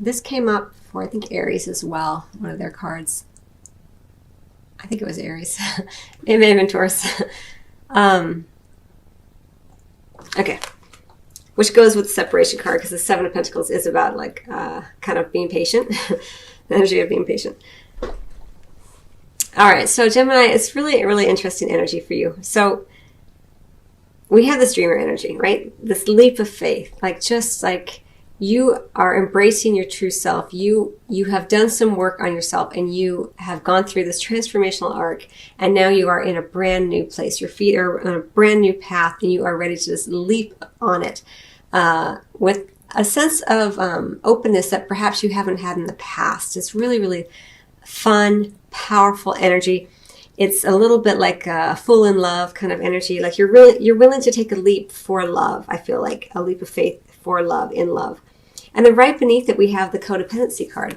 This came up for, I think, Aries as well, one of their cards. I think it was Aries. It may have been Taurus. Okay. Which goes with the separation card, because the Seven of Pentacles is about like kind of being patient. The energy of being patient. All right, so Gemini, it's really, really interesting energy for you. So we have this dreamer energy, right? This leap of faith, like just like you are embracing your true self. You have done some work on yourself, and you have gone through this transformational arc, and now you are in a brand new place. Your feet are on a brand new path, and you are ready to just leap on it with a sense of openness that perhaps you haven't had in the past. It's really, really fun, powerful energy. It's a little bit like a full in love kind of energy. Like you're willing to take a leap for love. I feel like a leap of faith for love, in love. And then right beneath it, we have the codependency card.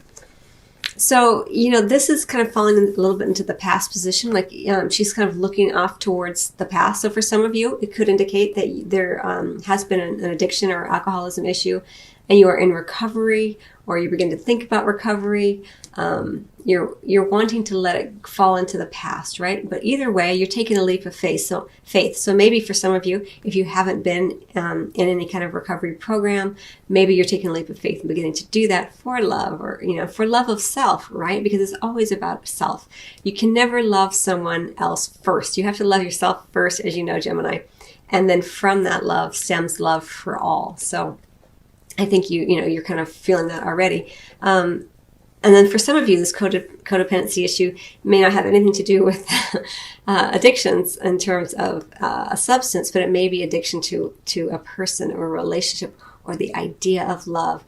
So, this is kind of falling a little bit into the past position. Like she's kind of looking off towards the past. So for some of you, it could indicate that there has been an addiction or alcoholism issue, and you are in recovery, or you begin to think about recovery. You're wanting to let it fall into the past, right? But either way, you're taking a leap of faith. So maybe for some of you, if you haven't been in any kind of recovery program, maybe you're taking a leap of faith and beginning to do that for love, or for love of self, right? Because it's always about self. You can never love someone else first. You have to love yourself first, as you know, Gemini, and then from that love stems love for all. So I think you're kind of feeling that already. And then for some of you, this codependency issue may not have anything to do with addictions in terms of a substance, but it may be addiction to a person or a relationship, or the idea of love.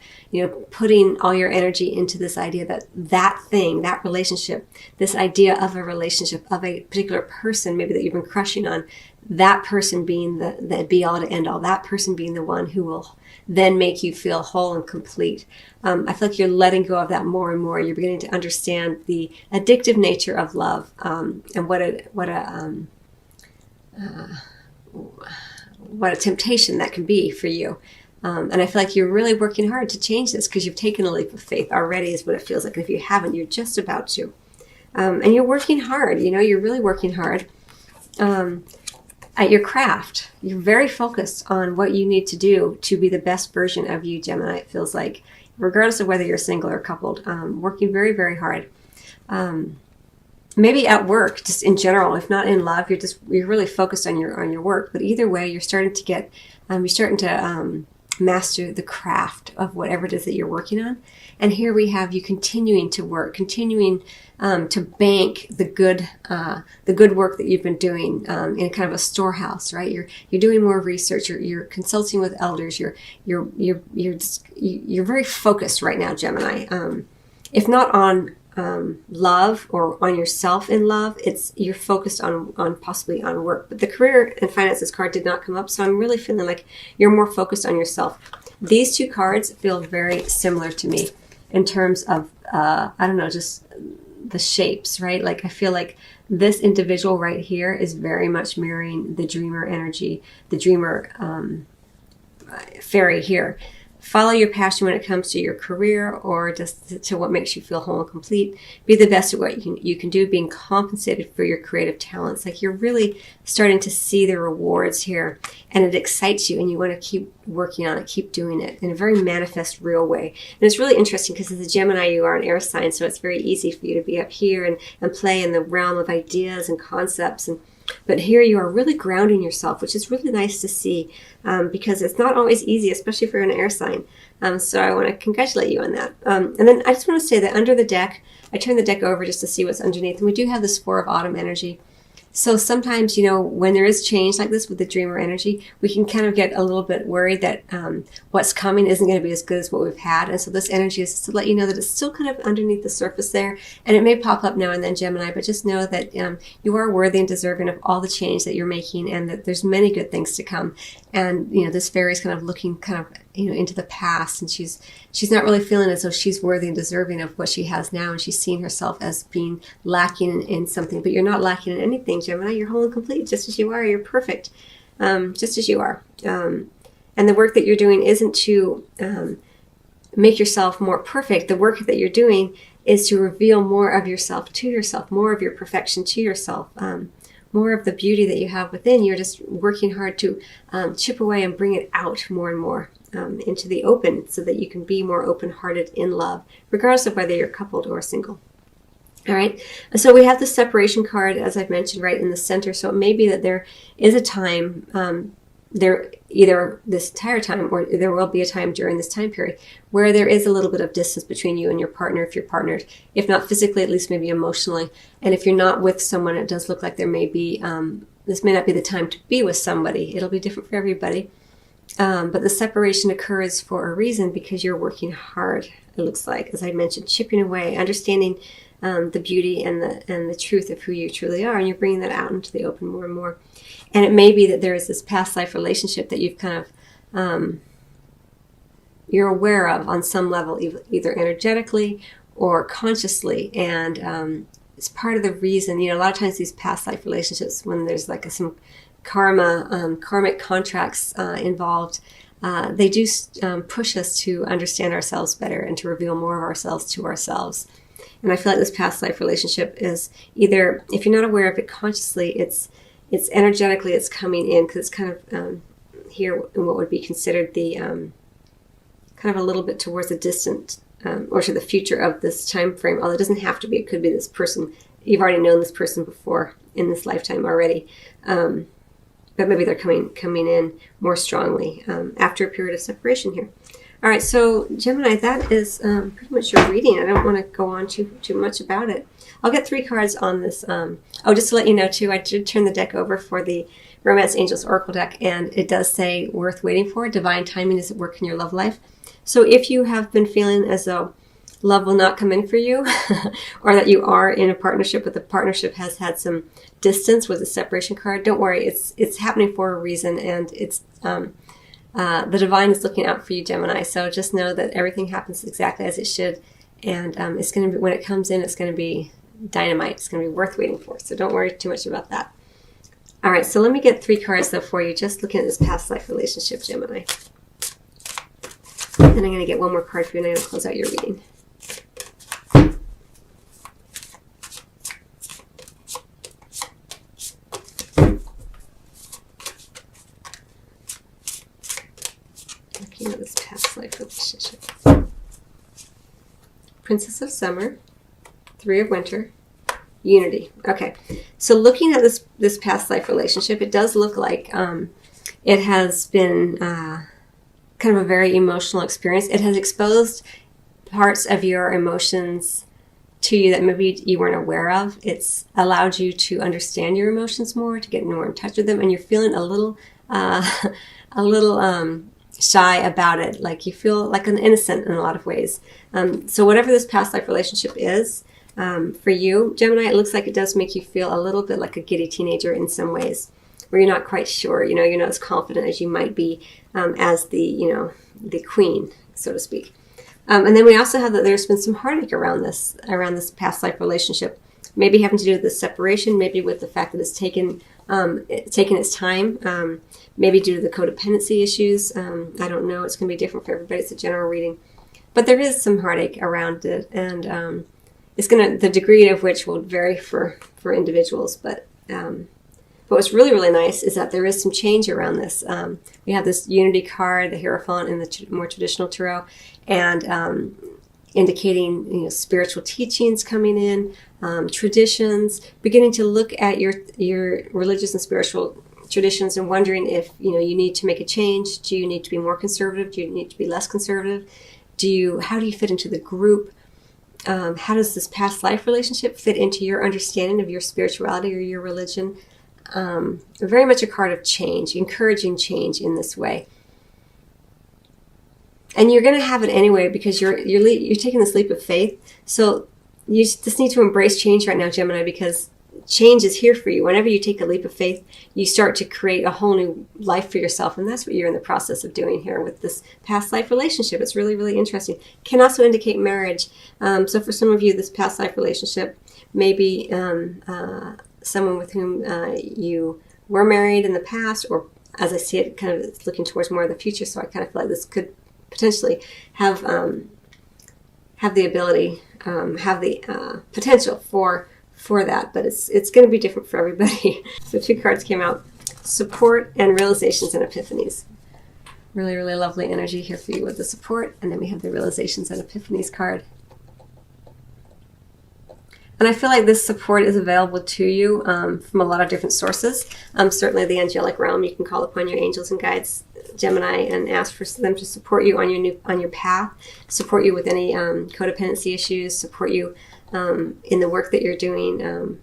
Putting all your energy into this idea that thing, that relationship, this idea of a relationship, of a particular person maybe that you've been crushing on, that person being the be all to end all, that person being the one who will then make you feel whole and complete. I feel like you're letting go of that more and more. You're beginning to understand the addictive nature of love, and what a temptation that can be for you. And I feel like you're really working hard to change this, because you've taken a leap of faith already, is what it feels like. And if you haven't, you're just about to. And you're working hard. You're really working hard at your craft. You're very focused on what you need to do to be the best version of you, Gemini. It feels like, regardless of whether you're single or coupled, working very, very hard. Maybe at work, just in general, if not in love, you're really focused on your work. But either way, you're starting to master the craft of whatever it is that you're working on. And here we have you continuing to work, continuing to bank the good work that you've been doing in kind of a storehouse, right? You're doing more research. You're consulting with elders. You're very focused right now, Gemini. If not on love or on yourself in love, you're focused on possibly on work. But the career and finances card did not come up, so I'm really feeling like you're more focused on yourself. These two cards feel very similar to me in terms of I don't know, just the shapes, right? Like I feel like this individual right here is very much mirroring the dreamer energy, the dreamer fairy here. Follow your passion when it comes to your career, or just to what makes you feel whole and complete. Be the best at what you can do, being compensated for your creative talents. Like you're really starting to see the rewards here, and it excites you, and you want to keep working on it, keep doing it in a very manifest, real way. And it's really interesting because as a Gemini, you are an air sign, so it's very easy for you to be up here and play in the realm of ideas and concepts. But here you are really grounding yourself, which is really nice to see, because it's not always easy, especially for an air sign. So I want to congratulate you on that. And then I just want to say that under the deck, I turned the deck over just to see what's underneath. And we do have this Four of Autumn energy. So sometimes, when there is change like this with the dreamer energy, we can kind of get a little bit worried that what's coming isn't going to be as good as what we've had. And so this energy is to let you know that it's still kind of underneath the surface there. And it may pop up now and then, Gemini, but just know that you are worthy and deserving of all the change that you're making, and that there's many good things to come. And, this fairy is kind of looking kind of, into the past, and she's not really feeling as though she's worthy and deserving of what she has now, and she's seeing herself as being lacking in something. But you're not lacking in anything, Gemini. You're whole and complete, just as you are. You're perfect, just as you are. And the work that you're doing isn't to make yourself more perfect, the work that you're doing is to reveal more of yourself to yourself, more of your perfection to yourself, more of the beauty that you have within. You're just working hard to chip away and bring it out more and more into the open, so that you can be more open-hearted in love, regardless of whether you're coupled or single. All right, so we have the separation card, as I've mentioned, right in the center. So it may be that there is a time, there either this entire time, or there will be a time during this time period where there is a little bit of distance between you and your partner, if you're partnered, if not physically, at least maybe emotionally. And if you're not with someone, it does look like there may be, this may not be the time to be with somebody. It'll be different for everybody. But the separation occurs for a reason, because you're working hard, it looks like, as I mentioned, chipping away, understanding the beauty and the truth of who you truly are, and you're bringing that out into the open more and more. And it may be that there is this past life relationship that you've kind of you're aware of on some level, either energetically or consciously, and it's part of the reason. A lot of times these past life relationships, when there's like some karmic contracts involved, they do push us to understand ourselves better and to reveal more of ourselves to ourselves. And I feel like this past life relationship is either, if you're not aware of it consciously, it's energetically, it's coming in, because it's kind of here in what would be considered the kind of a little bit towards the distant or to the future of this time frame. Although it doesn't have to be. It could be this person. You've already known this person before in this lifetime already. But maybe they're coming in more strongly after a period of separation here. All right, so Gemini, that is pretty much your reading. I don't want to go on too much about it. I'll get 3 cards on this. Just to let you know, too, I did turn the deck over for the Romance Angels Oracle deck, and it does say worth waiting for. Divine timing is at work in your love life. So if you have been feeling as though love will not come in for you, or that you are in a partnership, but the partnership has had some distance with the separation card, don't worry. It's happening for a reason, and it's the divine is looking out for you, Gemini. So just know that everything happens exactly as it should, and it's going to be, when it comes in, it's going to be dynamite. It's going to be worth waiting for. So don't worry too much about that. All right, so let me get 3 cards though for you, just looking at this past life relationship, Gemini. And I'm going to get 1 more card for you, and I'm going to close out your reading. Looking at this past life relationship. Princess of Summer, 3 of Winter, Unity. Okay, so looking at this past life relationship, it does look like it has been kind of a very emotional experience. It has exposed parts of your emotions to you that maybe you weren't aware of. It's allowed you to understand your emotions more, to get more in touch with them, and you're feeling a little shy about it. Like you feel like an innocent in a lot of ways. So whatever this past life relationship is for you, Gemini, it looks like it does make you feel a little bit like a giddy teenager in some ways, where you're not quite sure, you're not as confident as you might be as the queen, so to speak. And then we also have that there's been some heartache around this past life relationship, maybe having to do with the separation, maybe with the fact that it's taken its time, maybe due to the codependency issues. I don't know. It's going to be different for everybody. It's a general reading. But there is some heartache around it, and the degree of which will vary for individuals, but what's really, really nice is that there is some change around this. We have this Unity card, the Hierophant in the more traditional tarot, and indicating spiritual teachings coming in, traditions, beginning to look at your religious and spiritual traditions and wondering if you need to make a change. Do you need to be more conservative? Do you need to be less conservative? How do you fit into the group? How does this past life relationship fit into your understanding of your spirituality or your religion? Very much a card of change, encouraging change in this way. And you're going to have it anyway, because you're taking this leap of faith. So you just need to embrace change right now, Gemini, because change is here for you. Whenever you take a leap of faith, you start to create a whole new life for yourself. And that's what you're in the process of doing here with this past life relationship. It's really, really interesting. Can also indicate marriage. So for some of you, this past life relationship may be someone with whom you were married in the past, or as I see it, kind of looking towards more of the future. So I kind of feel like this could potentially have have the ability, have the potential for that, but it's going to be different for everybody. So 2 cards came out: support and realizations and epiphanies. Really, really lovely energy here for you with the support, and then we have the realizations and epiphanies card. And I feel like this support is available to you from a lot of different sources. Certainly the angelic realm, you can call upon your angels and guides, Gemini, and ask for them to support you on your path, support you with any codependency issues, support you in the work that you're doing.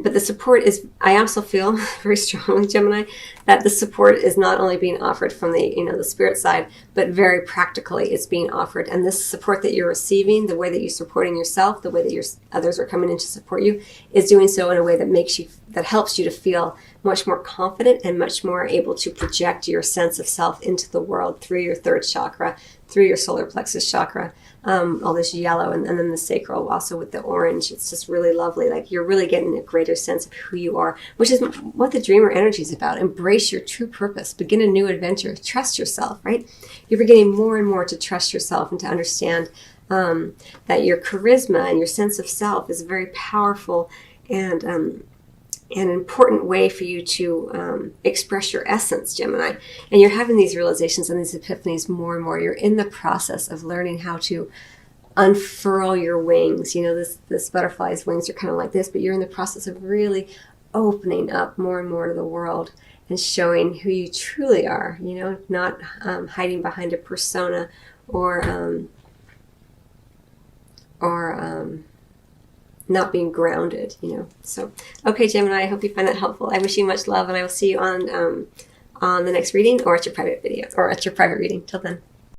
But the support is, I also feel very strongly, Gemini, that the support is not only being offered from the spirit side, but very practically it's being offered. And this support that you're receiving, the way that you're supporting yourself, the way that others are coming in to support you, is doing so in a way that helps you to feel much more confident and much more able to project your sense of self into the world through your 3rd chakra, through your solar plexus chakra. All this yellow, and then the sacral also with the orange. It's just really lovely. Like, you're really getting a greater sense of who you are, which is what the dreamer energy is about. Embrace your true purpose. Begin a new adventure. Trust yourself, right? You're beginning more and more to trust yourself and to understand that your charisma and your sense of self is very powerful and an important way for you to express your essence, Gemini. And you're having these realizations and these epiphanies more and more. You're in the process of learning how to unfurl your wings. This butterfly's wings are kind of like this, but you're in the process of really opening up more and more to the world and showing who you truly are, not hiding behind a persona or not being grounded, So, okay, Gemini, I hope you find that helpful. I wish you much love, and I will see you on the next reading or at your private video or at your private reading. Till then.